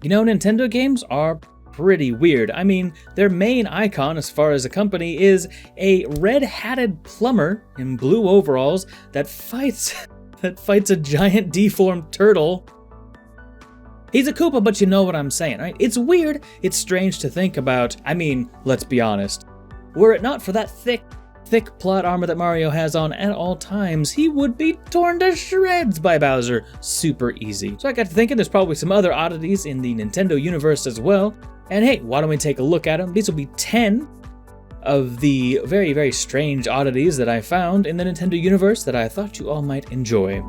You know, Nintendo games are pretty weird. I mean, their main icon as far as a company is a red-hatted plumber in blue overalls that fights a giant deformed turtle. He's a Koopa, but you know what I'm saying, right? It's weird, it's strange to think about. I mean, let's be honest. Were it not for that thick plot armor that Mario has on at all times, he would be torn to shreds by Bowser super easy. So I got to thinking there's probably some other oddities in the Nintendo universe as well. And hey, why don't we take a look at them? These will be 10 of the very, very strange oddities that I found in the Nintendo universe that I thought you all might enjoy.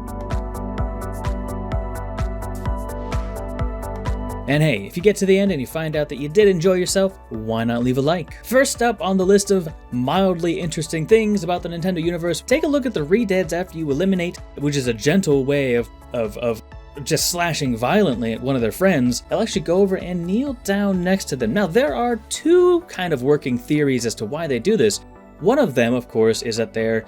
And hey, if you get to the end and you find out that you did enjoy yourself, why not leave a like? First up on the list of mildly interesting things about the Nintendo universe, take a look at the re-deads after you eliminate, which is a gentle way of just slashing violently at one of their friends. They'll actually go over and kneel down next to them. Now, there are two kind of working theories as to why they do this. One of them, of course, is that they're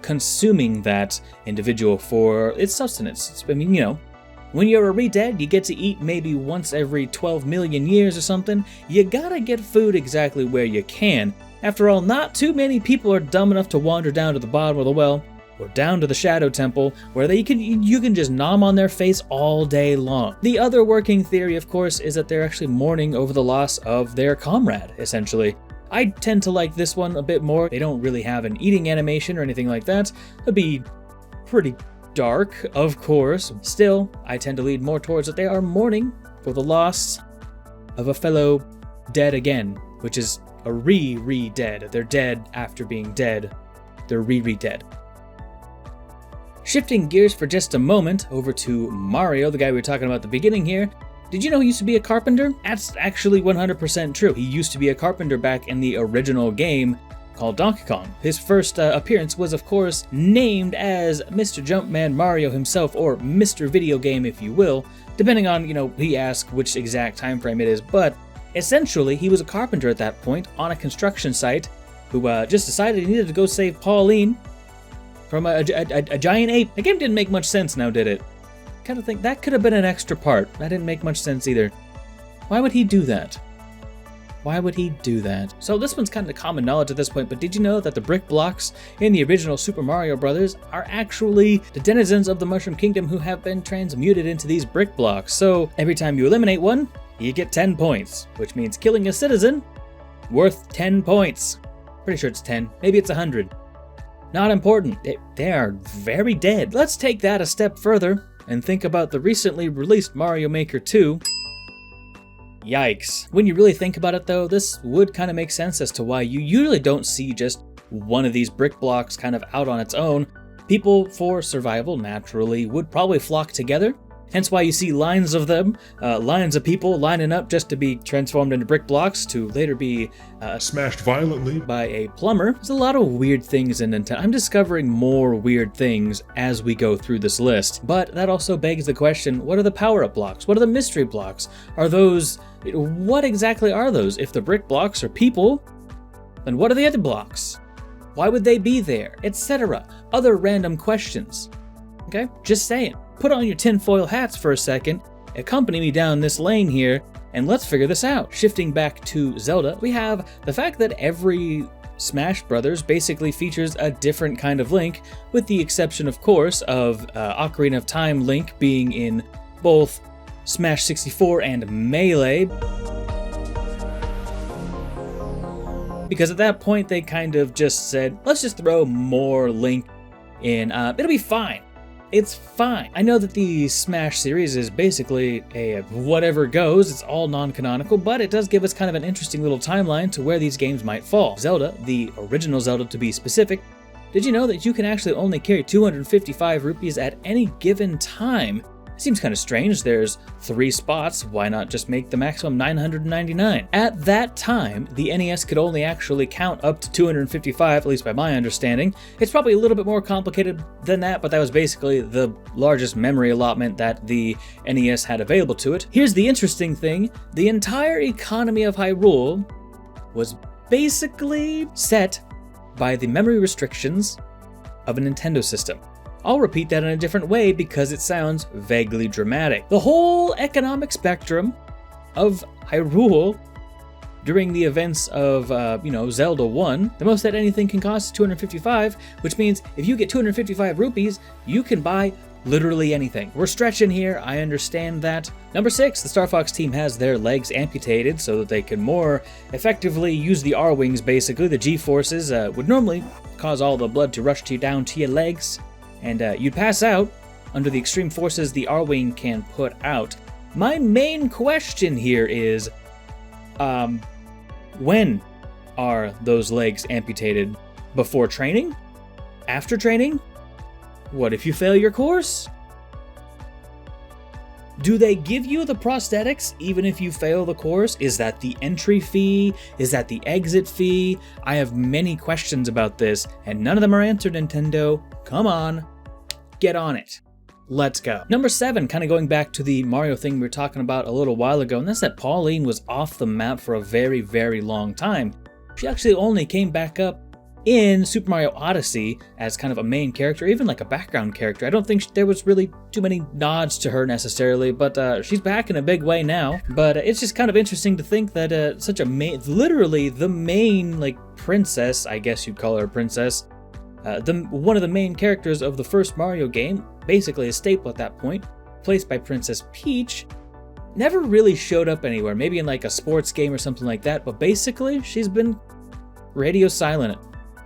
consuming that individual for its sustenance. I mean, you know, when you're a re-dead, you get to eat maybe once every 12 million years or something. You gotta get food exactly where you can. After all, not too many people are dumb enough to wander down to the bottom of the well, or down to the Shadow Temple, where you can just nom on their face all day long. The other working theory, of course, is that they're actually mourning over the loss of their comrade, essentially. I tend to like this one a bit more. They don't really have an eating animation or anything like that. It'd be pretty dark, of course. Still, I tend to lead more towards that they are mourning for the loss of a fellow dead again, which is a RiRi Dead. They're dead after being dead. They're RiRi Dead. Shifting gears for just a moment over to Mario, the guy we were talking about at the beginning here. Did you know he used to be a carpenter? That's actually 100% true. He used to be a carpenter back in the original game called Donkey Kong. His first appearance was, of course, named as Mr. Junkman Mario himself, or Mr. Video Game, if you will, depending on, he asked which exact time frame it is. But essentially, he was a carpenter at that point on a construction site who just decided he needed to go save Pauline from a giant ape. The game didn't make much sense now, did it? Kind of think that could have been an extra part. That didn't make much sense either. Why would he do that? Why would he do that? So this one's kind of common knowledge at this point, but did you know that the brick blocks in the original Super Mario Bros. Are actually the denizens of the Mushroom Kingdom who have been transmuted into these brick blocks? So every time you eliminate one, you get 10 points, which means killing a citizen worth 10 points. Pretty sure it's 10, maybe it's 100. Not important, they are very dead. Let's take that a step further and think about the recently released Mario Maker 2. Yikes. When you really think about it though, this would kind of make sense as to why you usually don't see just one of these brick blocks kind of out on its own. People, for survival, naturally would probably flock together. Hence why you see lines of them, lines of people lining up just to be transformed into brick blocks to later be smashed violently by a plumber. There's a lot of weird things in Nintendo. I'm discovering more weird things as we go through this list. But that also begs the question, what are the power-up blocks? What are the mystery blocks? Are those, what exactly are those? If the brick blocks are people, then what are the other blocks? Why would they be there? Etc. Other random questions. Okay, just saying. Put on your tinfoil hats for a second, accompany me down this lane here, and let's figure this out. Shifting back to Zelda, we have the fact that every Smash Brothers basically features a different kind of Link, with the exception, of course, of Ocarina of Time Link being in both Smash 64 and Melee. Because at that point, they kind of just said, let's just throw more Link in. It'll be fine. It's fine. I know that the Smash series is basically a whatever goes, it's all non-canonical, but it does give us kind of an interesting little timeline to where these games might fall. Zelda, the original Zelda to be specific, did you know that you can actually only carry 255 rupees at any given time? It seems kind of strange. There's 3 spots, why not just make the maximum 999? At that time, the NES could only actually count up to 255, at least by my understanding. It's probably a little bit more complicated than that, but that was basically the largest memory allotment that the NES had available to it. Here's the interesting thing, the entire economy of Hyrule was basically set by the memory restrictions of a Nintendo system. I'll repeat that in a different way because it sounds vaguely dramatic. The whole economic spectrum of Hyrule during the events of, Zelda 1. The most that anything can cost is 255, which means if you get 255 rupees, you can buy literally anything. We're stretching here, I understand that. Number 6, the StarFox team has their legs amputated so that they can more effectively use the R-wings, basically. The G-forces would normally cause all the blood to rush down to your legs, and you'd pass out under the extreme forces the R-wing can put out. My main question here is, when are those legs amputated? Before training? After training? What if you fail your course? Do they give you the prosthetics even if you fail the course? Is that the entry fee? Is that the exit fee? I have many questions about this, and none of them are answered, Nintendo. Come on, get on it. Let's go. Number 7, kind of going back to the Mario thing we were talking about a little while ago, and that's that Pauline was off the map for a very, very long time. She actually only came back up in Super Mario Odyssey as kind of a main character, even like a background character. I don't think there was really too many nods to her necessarily, but she's back in a big way now. But it's just kind of interesting to think that such a literally the main, like, princess, I guess you'd call her a princess, one of the main characters of the first Mario game, basically a staple at that point, placed by Princess Peach, never really showed up anywhere, maybe in like a sports game or something like that, but basically she's been radio silent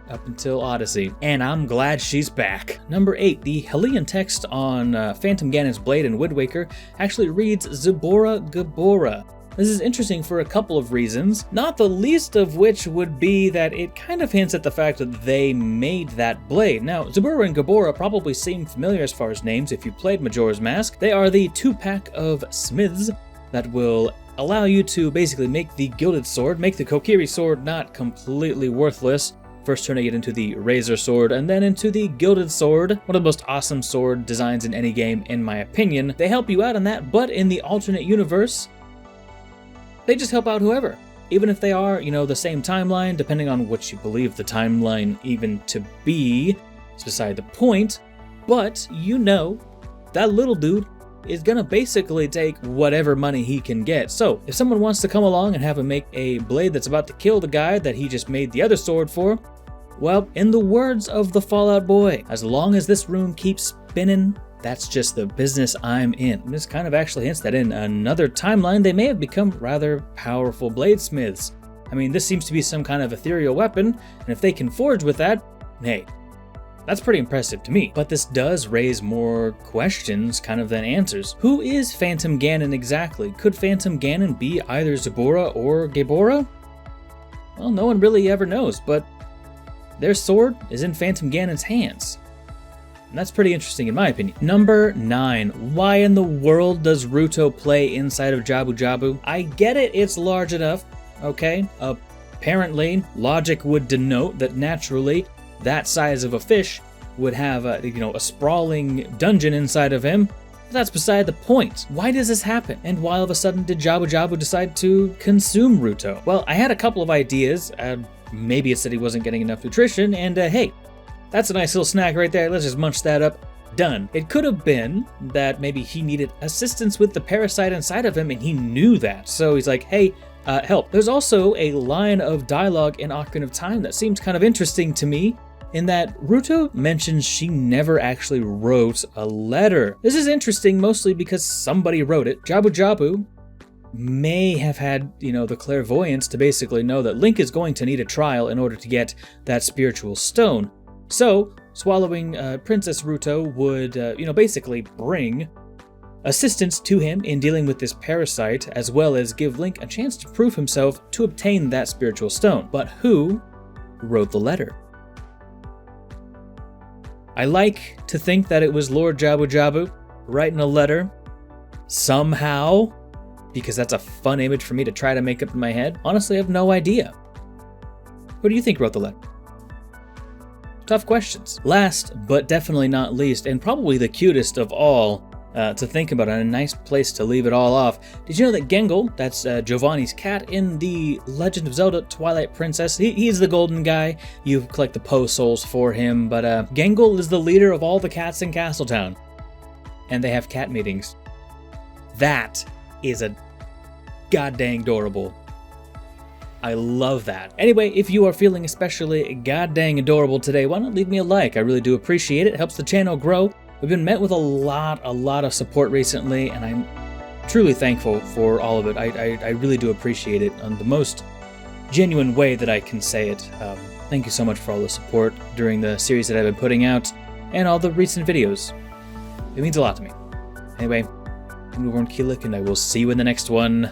up until Odyssey, and I'm glad she's back. Number 8, the Hylian text on Phantom Ganon's blade in Wind Waker actually reads Zebora Gabora. This is interesting for a couple of reasons, not the least of which would be that it kind of hints at the fact that they made that blade. Now, Zebora and Gabora probably seem familiar as far as names if you played Majora's Mask. They are the 2-pack of smiths that will allow you to basically make the Gilded Sword, make the Kokiri Sword not completely worthless, first turning it into the Razor Sword and then into the Gilded Sword, one of the most awesome sword designs in any game in my opinion. They help you out on that, but in the alternate universe, they just help out whoever. Even if they are, the same timeline, depending on what you believe the timeline even to be, it's beside the point, but that little dude is gonna basically take whatever money he can get. So, if someone wants to come along and have him make a blade that's about to kill the guy that he just made the other sword for, well, in the words of the Fallout Boy, as long as this room keeps spinning, that's just the business I'm in. And this kind of actually hints that in another timeline, they may have become rather powerful bladesmiths. I mean, this seems to be some kind of ethereal weapon, and if they can forge with that, hey, that's pretty impressive to me. But this does raise more questions kind of than answers. Who is Phantom Ganon exactly? Could Phantom Ganon be either Zebora or Gabora? Well, no one really ever knows, but their sword is in Phantom Ganon's hands. And that's pretty interesting in my opinion. Number 9, why in the world does Ruto play inside of Jabu Jabu? I get it, it's large enough, okay? Apparently, logic would denote that naturally, that size of a fish would have a sprawling dungeon inside of him. But that's beside the point. Why does this happen? And why all of a sudden did Jabu Jabu decide to consume Ruto? Well, I had a couple of ideas. Maybe it's that he wasn't getting enough nutrition, and hey, that's a nice little snack right there. Let's just munch that up. Done. It could have been that maybe he needed assistance with the parasite inside of him, and he knew that. So he's like, hey, help. There's also a line of dialogue in Ocarina of Time that seems kind of interesting to me, in that Ruto mentions she never actually wrote a letter. This is interesting mostly because somebody wrote it. Jabu Jabu may have had, the clairvoyance to basically know that Link is going to need a trial in order to get that spiritual stone. So, swallowing Princess Ruto would, basically bring assistance to him in dealing with this parasite, as well as give Link a chance to prove himself to obtain that spiritual stone. But who wrote the letter? I like to think that it was Lord Jabu Jabu writing a letter somehow, because that's a fun image for me to try to make up in my head. Honestly, I have no idea. Who do you think wrote the letter? Tough questions. Last, but definitely not least, and probably the cutest of all to think about, and a nice place to leave it all off. Did you know that Gengal, that's Giovanni's cat in the Legend of Zelda Twilight Princess, he's the golden guy. You collect the Poe souls for him, but Gengal is the leader of all the cats in Castletown. And they have cat meetings. That is a god dang adorable. I love that. Anyway, if you are feeling especially god dang adorable today, why not leave me a like? I really do appreciate it. It helps the channel grow. We've been met with a lot of support recently, and I'm truly thankful for all of it. I really do appreciate it on the most genuine way that I can say it. Thank you so much for all the support during the series that I've been putting out and all the recent videos. It means a lot to me. Anyway, I'm Newbornkilik, and I will see you in the next one.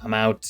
I'm out.